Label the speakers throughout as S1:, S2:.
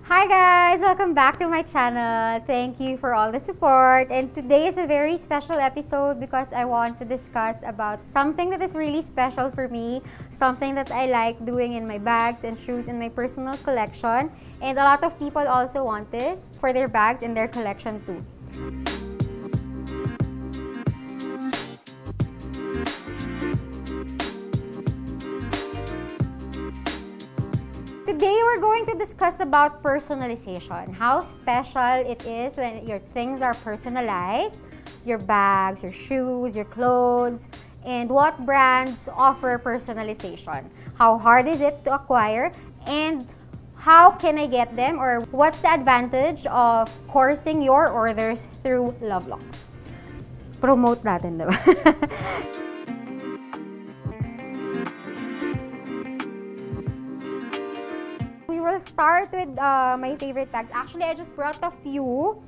S1: Hi guys! Welcome back to my channel. Thank you for all the support. And today is a very special episode because I want to discuss about something that is really special for me, something that I like doing in my bags and shoes in my personal collection. And a lot of people also want this for their bags in their collection too. Today, we're going to discuss about personalization. How special it is when your things are personalized, your bags, your shoes, your clothes, and what brands offer personalization. How hard is it to acquire, and how can I get them, or what's the advantage of coursing your orders through LoveLuxe? Promote natin, diba? We will start with my favorite bags. Actually, I just brought a few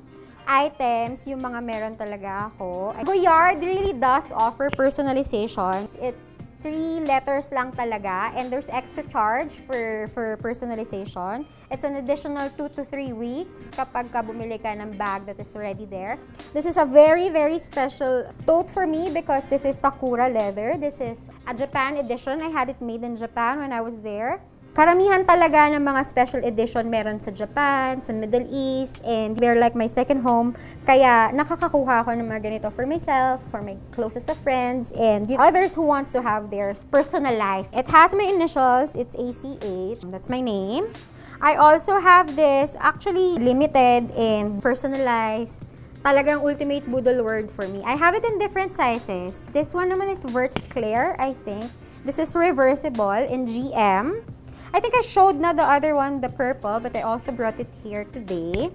S1: items, yung mga meron talaga ako. Goyard really does offer personalization. It's 3 letters lang talaga, and there's extra charge for personalization. It's an additional 2 to 3 weeks kapag bumili ka ng bag that is already there. This is a very, very special tote for me because this is Sakura leather. This is a Japan edition. I had it made in Japan when I was there. Karamihan talaga ng mga special edition meron sa Japan, sa Middle East, and they're like my second home. Kaya nakakakuha ako ng mga ganito for myself, for my closest of friends, and others who wants to have theirs personalized. It has my initials, it's ACH, that's my name. I also have this actually limited and personalized. Talagang ultimate budol word for me. I have it in different sizes. This one naman is Vert Clear, I think. This is reversible in GM. I think I showed na the other one, the purple, but I also brought it here today.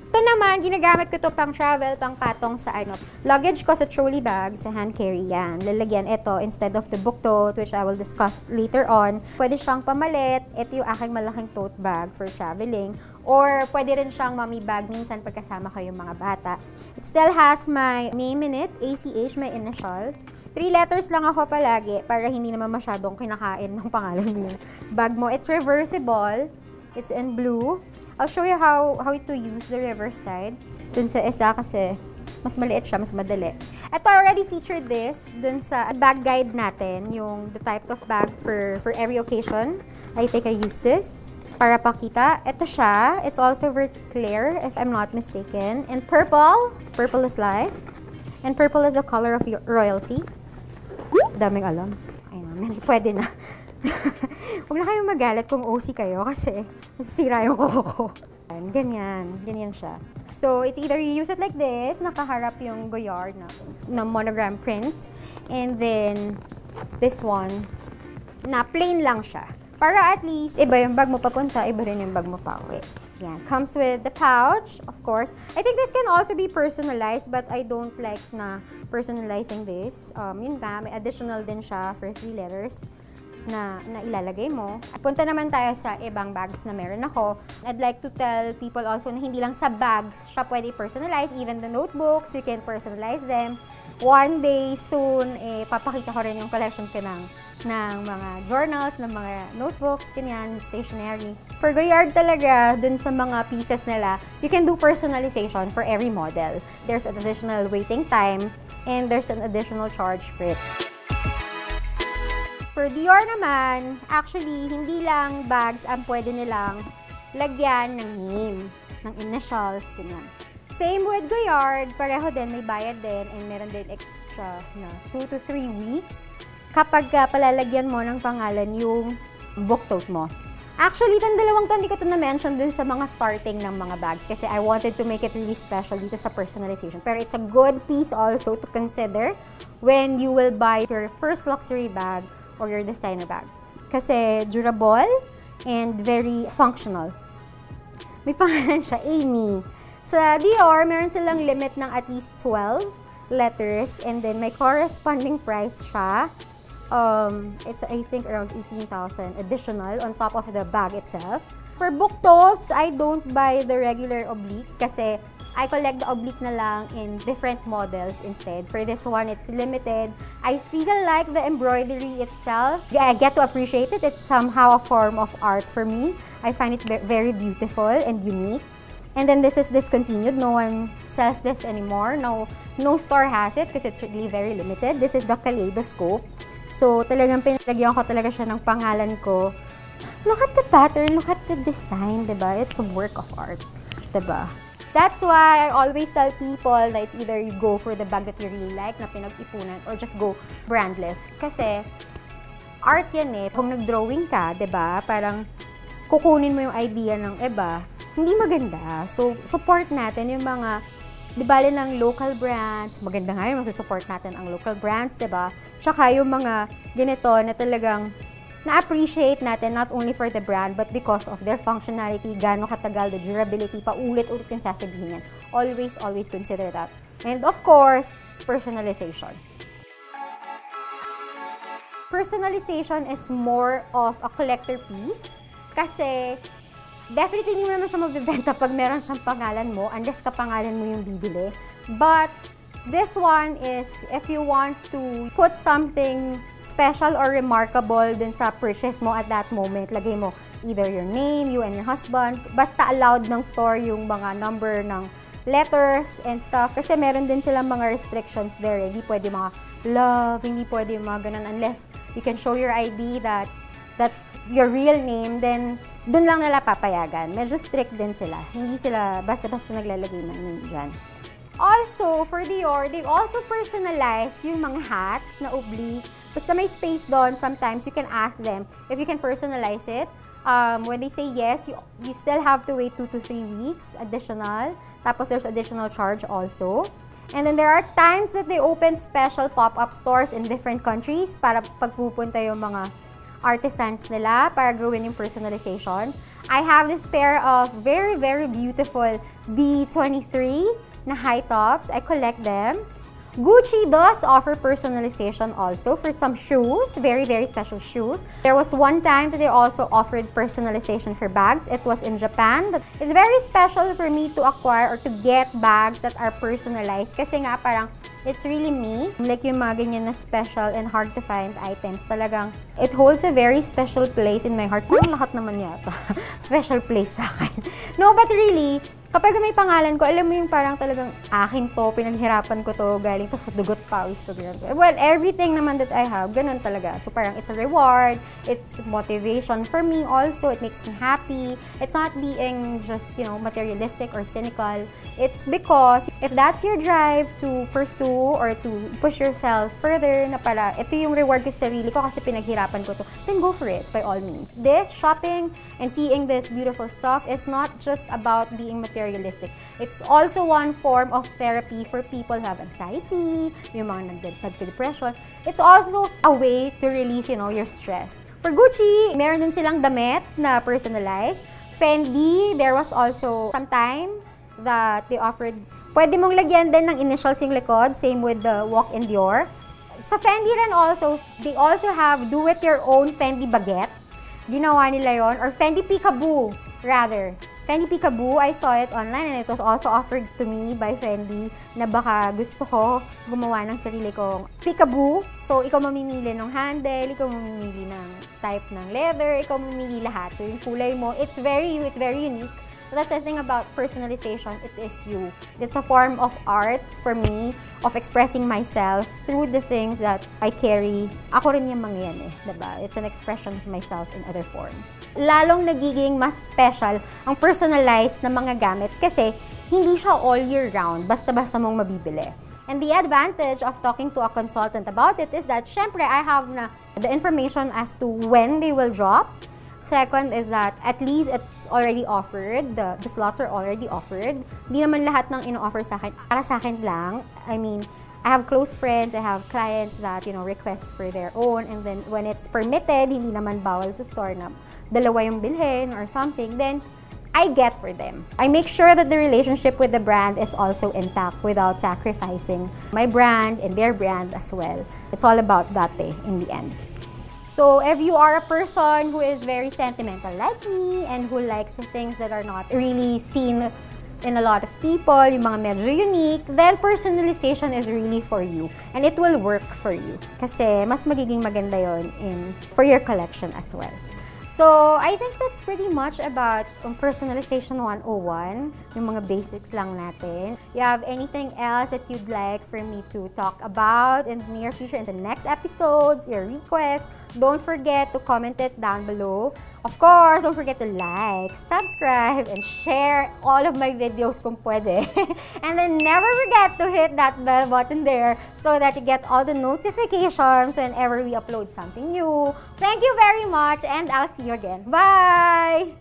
S1: Ito naman, ginagamit ko to pang travel, pang patong sa luggage ko sa trolley bag, sa hand carry yan. Lalagyan ito instead of the book tote, which I will discuss later on. Pwede siyang pamalit. Ito yung aking malaking tote bag for traveling. Or pwede rin siyang mommy bag minsan pagkasama ko yung mga bata. It still has my name in it, ACH, my initials. 3 letters lang ako palagi para hindi naman masyadong kinakain ng pangalan mo yung bag mo. It's reversible. It's in blue. I'll show you how to use the reverse side. Dun sa isa kasi mas maliit siya, mas madali. Ito, I already featured this dun sa bag guide natin, yung the types of bag for every occasion. I think I use this para pakita. Ito siya. It's also very clear, if I'm not mistaken. And purple. Purple is life. And purple is the color of your royalty. Daming alam. Ayun, medyo pwede na. Huwag na kayong magalit kung OC kayo kasi nasisira yung kuko ko. Ganyan. Ganyan siya. So, it's either you use it like this, nakaharap yung Goyard na monogram print. And then, this one, na plain lang siya. Para at least, iba yung bag mo papunta, iba rin yung bag mo pauwi. Yan. Comes with the pouch, of course. I think this can also be personalized, but I don't like na personalizing this. Yun nga, may additional din siya for 3 letters na ilalagay mo. Punta naman tayo sa ibang bags na meron ako. I'd like to tell people also na hindi lang sa bags siya pwede personalize. Even the notebooks, you can personalize them. One day soon, papakita ko rin yung collection ko ng mga journals, ng mga notebooks, ganyan, stationery. For Goyard talaga, dun sa mga pieces nila, you can do personalization for every model. There's an additional waiting time, and there's an additional charge for it. For Dior naman, actually, hindi lang bags ang pwede nilang lagyan ng name, ng initials, ganyan. Same with Goyard, pareho din, may bayad din, and meron din extra na 2 to 3 weeks kapag palalagyan mo ng pangalan yung book tote mo. Actually, itong dalawang to, hindi ko ito na-mention dun sa mga starting ng mga bags kasi I wanted to make it really special dito sa personalization. Pero it's a good piece also to consider when you will buy your first luxury bag or your designer bag. Kasi durable and very functional. May pangalan siya, Aimee. Sa Dior, meron silang limit ng at least 12 letters, and then may corresponding price siya. It's I think around 18,000 additional on top of the bag itself. For book totes, I don't buy the regular oblique kasi I collect the oblique na lang in different models instead. For this one, it's limited. I feel like the embroidery itself, I get to appreciate it. It's somehow a form of art for me. I find it very beautiful and unique. And then this is discontinued. No one sells this anymore. No store has it because it's really very limited. This is the kaleidoscope. So talagang pinalagyan ko talaga siya ng pangalan ko. Look at the pattern, look at the design, diba? It's a work of art, diba? That's why I always tell people that it's either you go for the bag that you really like na pinag-ipunan or just go brandless. Kasi art yan eh. Kung nag-drawing ka, diba? Parang kukunin mo yung idea ng iba, hindi maganda. So, support natin yung mga, di bale ng local brands. Maganda nga yun, support natin ang local brands, diba? Tsaka yung mga ganito na talagang na-appreciate natin not only for the brand, but because of their functionality, gaano katagal, the durability, paulit-ulit yung sasabihin yan. Always, always consider that. And of course, personalization. Personalization is more of a collector piece kasi definitely hindi mo naman siya mabibenta pag meron siyang pangalan mo unless kapangalan mo yung bibili. But this one is if you want to put something special or remarkable dun sa purchase mo at that moment, lagay mo either your name, you and your husband, basta allowed ng store yung mga number ng letters and stuff. Kasi meron din silang mga restrictions there. Hindi pwede mga love, hindi pwede mga ganun unless you can show your ID that that's your real name, then dun lang nila papayagan. Medyo strict din sila. Hindi sila basta-basta naglalagay ng name dyan. Also, for Dior, they also personalize yung mga hats na oblique. Basta may space doon, sometimes you can ask them if you can personalize it. When they say yes, you still have to wait 2 to 3 weeks additional. Tapos there's additional charge also. And then there are times that they open special pop-up stores in different countries para pagpupunta yung mga artisans nila para gawin yung personalization. I have this pair of very, very beautiful B23 na high tops. I collect them. Gucci does offer personalization also for some shoes, very, very special shoes. There was one time that they also offered personalization for bags. It was in Japan. It's very special for me to acquire or to get bags that are personalized kasi nga parang it's really me. Like yung mga ganyan na special and hard to find items. Talagang, it holds a very special place in my heart. Parang lahat naman yata. Special place sa akin. No, but really, kapag may pangalan ko, alam mo yung parang talagang akin to, pinaghirapan ko to, galing to sa dugot pawis to. Well, everything naman that I have, ganun talaga. So parang it's a reward, it's motivation for me also, it makes me happy. It's not being just, you know, materialistic or cynical. It's because if that's your drive to pursue or to push yourself further na para ito yung reward ko sa sarili ko kasi pinaghirapan ko to, then go for it by all means. This shopping and seeing this beautiful stuff is not just about being materialistic. It's also one form of therapy for people who have anxiety, yung mga nagde-depression. It's also a way to release, you know, your stress. For Gucci, meron din silang damit na personalized. Fendi, there was also some time that they offered. Pwede mong lagyan din ng initials yung likod, same with the walk-in Dior. Sa Fendi rin also, they also have do-it-your-own Fendi baguette. Ginawa nila yon, or Fendi Peekaboo, rather. Fendi Peekaboo, I saw it online and it was also offered to me by Fendi na baka gusto ko gumawa ng sarili kong peekaboo. So, ikaw mamimili ng handle, ikaw mamimili ng type ng leather, ikaw mamimili lahat. So, yung kulay mo, it's very unique. So that's the thing about personalization, it is you. It's a form of art for me, of expressing myself through the things that I carry. Ako rin yung mga yan eh, diba? It's an expression of myself in other forms. Lalong nagiging mas special ang personalized na mga gamit kasi hindi siya all year round, basta-basta mong mabibili. And the advantage of talking to a consultant about it is that, syempre, I have na the information as to when they will drop. Second is that at least it's already offered, the slots are already offered. Hindi naman lahat ng ino-offer sa akin, para sa akin lang. I mean, I have close friends, I have clients that, you know, request for their own, and then when it's permitted, hindi naman bawal sa store na dalawa yung bilhin or something, then I get for them. I make sure that the relationship with the brand is also intact without sacrificing my brand and their brand as well. It's all about that in the end. So if you are a person who is very sentimental like me and who likes things that are not really seen in a lot of people, yung mga medyo unique, then personalization is really for you. And it will work for you. Kasi mas magiging maganda yon for your collection as well. So, I think that's pretty much about Personalization 101, yung mga basics lang natin. You have anything else that you'd like for me to talk about in the near future, in the next episodes, your requests, don't forget to comment it down below. Of course, don't forget to like, subscribe, and share all of my videos kung pwede. And then never forget to hit that bell button there so that you get all the notifications whenever we upload something new. Thank you very much, and I'll see you again. Bye!